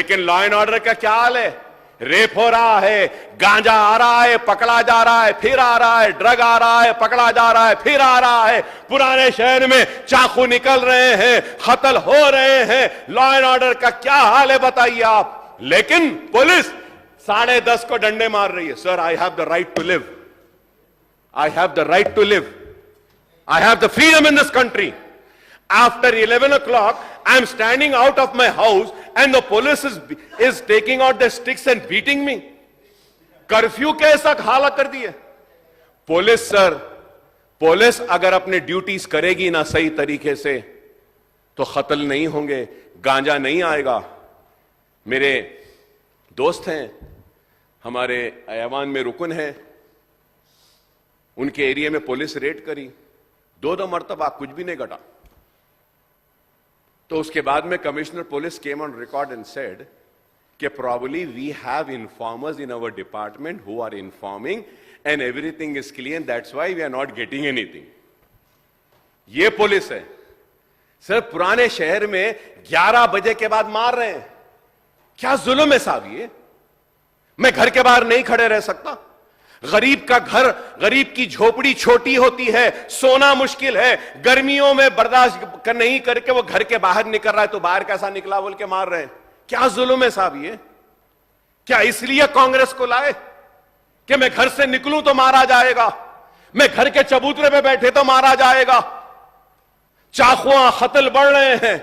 लेकिन law and order का क्या हाल है? रेप हो रहा है, गांजा आ रहा है, पकड़ा जा रहा है, फिर आ रहा है, ड्रग आ रहा है, पकड़ा जा रहा है, फिर आ रहा है, पुराने शहर में चाकू निकल रहे हैं, कत्ल हो रहे हैं। लॉ एंड ऑर्डर का क्या हाल है बताइए आप। लेकिन पुलिस 10:30 को डंडे मार रही है। Sir, I have the right to live, I have the right to live, I have the freedom in this country. After 11 o'clock, I am standing out of my house and the police is taking out their sticks and beating me. Curfew के ऐसा हालत कर दी है police. Sir, police अगर अपने duties करेगी ना सही तरीके से तो कत्ल नहीं होंगे, गांजा नहीं आएगा। मेरे दोस्त हैं, हमारे ऐवान में रुकन है, उनके एरिया में पुलिस रेड करी, 2 मरतबा कुछ भी नहीं घटा। तो उसके बाद में commissioner police came on record and said कि probably we have informers in our department who are informing and everything is clear and that's why we are not getting anything. ये पुलिस है सर। पुराने शहर में 11 बजे के बाद मार रहे हैं, क्या जुल्म है साहब ये। मैं घर के बाहर नहीं खड़े रह सकता। गरीब का घर, गरीब की झोपड़ी छोटी होती है, सोना मुश्किल है, गर्मियों में बर्दाश्त नहीं करके वो घर के बाहर निकल रहा है तो बाहर कैसा निकला बोल के मार रहे हैं। क्या जुल्म है साहब ये। क्या इसलिए कांग्रेस को लाए कि मैं घर से निकलूं तो मारा जाएगा, मैं घर के चबूतरे पे बैठे तो मारा जाएगा। चाकुआं कत्ल बढ़ रहे हैं,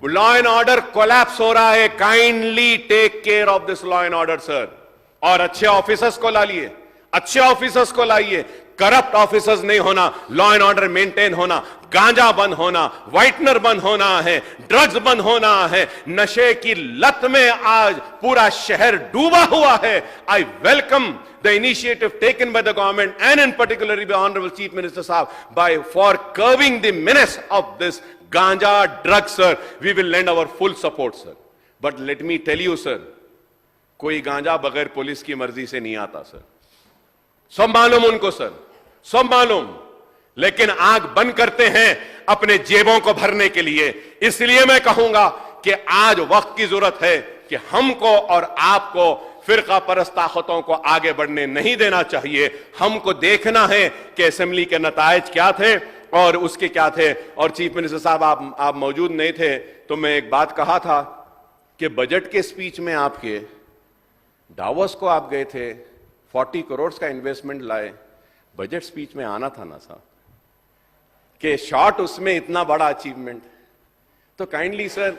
लॉ एंड ऑर्डर कोलैप्स हो रहा है। Kindly take care of this law and order sir. और अच्छे ऑफिसर्स को ला लिए, अच्छे ऑफिसर्स को लाइए, करप्ट ऑफिसर्स नहीं होना, लॉ एंड ऑर्डर मेंटेन होना, गांजा बंद होना, व्हाइटनर बंद होना है, ड्रग्स बंद होना है। नशे की लत में आज पूरा शहर डूबा हुआ है। I welcome the initiative taken by the government and in particularly by Honorable Chief Minister Sahab for curbing the menace of this ganja drug sir. We will lend our full support sir. But let me tell you sir, कोई गांजा बगैर police की मर्जी से नहीं आता sir. सब मालूम उनको सर, सब मालूम, लेकिन आंख बंद करते हैं अपने जेबों को भरने के लिए। इसलिए मैं कहूंगा कि आज वक्त की जरूरत है कि हमको और आपको फिरका परस्त ताकतों को आगे बढ़ने नहीं देना चाहिए। हमको देखना है कि असेंबली के नतायज क्या थे और उसके क्या थे। और चीफ मिनिस्टर साहब आप मौजूद नहीं थे तो मैं एक बात कहा था कि बजट के स्पीच में आपके डावोस को आप गए थे, 40 करोड़ का इन्वेस्टमेंट लाए, बजट स्पीच में आना था ना साहब कि शॉर्ट उसमें इतना बड़ा अचीवमेंट। तो काइंडली सर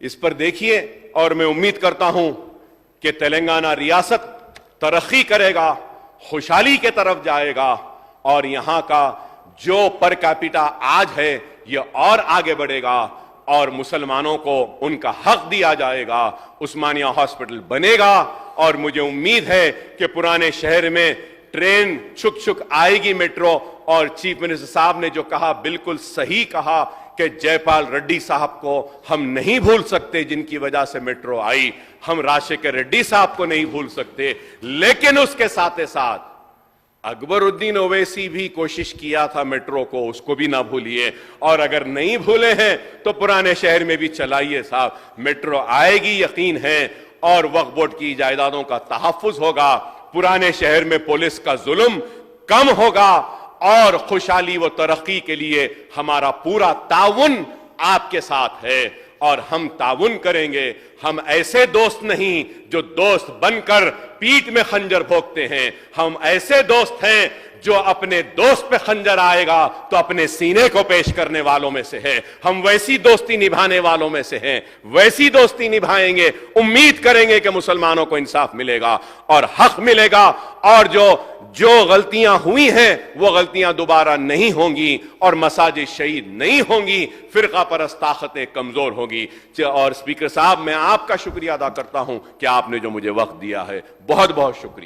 इस पर देखिए और मैं उम्मीद करता हूं कि तेलंगाना रियासत तरक्की करेगा, खुशहाली के तरफ जाएगा और यहां का जो पर कैपिटा आज है यह और आगे बढ़ेगा और मुसलमानों को उनका हक दिया जाएगा। उस्मानिया हॉस्पिटल बनेगा और मुझे उम्मीद है कि पुराने शहर में ट्रेन छुक छुक आएगी मेट्रो। और चीफ मिनिस्टर साहब ने जो कहा बिल्कुल सही कहा कि जयपाल रेड्डी साहब को हम नहीं भूल सकते जिनकी वजह से मेट्रो आई, हम राजशेखर रेड्डी साहब को नहीं भूल सकते, लेकिन उसके साथ साथ अकबरुद्दीन ओवैसी भी कोशिश किया था मेट्रो को, उसको भी ना भूलिए। और अगर नहीं भूले हैं तो पुराने शहर में भी चलाइए साहब, मेट्रो आएगी यकीन है और वक्फ बोर्ड की जायदादों का तहफ्फुज होगा, पुराने शहर में पुलिस का जुल्म कम होगा और खुशहाली व तरक्की के लिए हमारा पूरा ताउन आपके साथ है और हम ताउन करेंगे। हम ऐसे दोस्त नहीं जो दोस्त बनकर पीठ में खंजर भोंकते हैं, हम ऐसे दोस्त हैं जो अपने दोस्त पे खंजर आएगा तो अपने सीने को पेश करने वालों में से है। हम वैसी दोस्ती निभाने वालों में से हैं, वैसी दोस्ती निभाएंगे। उम्मीद करेंगे कि मुसलमानों को इंसाफ मिलेगा और हक मिलेगा और जो गलतियां हुई हैं वो गलतियां दोबारा नहीं होंगी और मसाजिद शहीद नहीं होंगी, फिरका परस्त ताकतें कमजोर होगी। और स्पीकर साहब मैं आपका शुक्रिया अदा करता हूं कि आपने जो मुझे वक्त दिया है, बहुत बहुत शुक्रिया।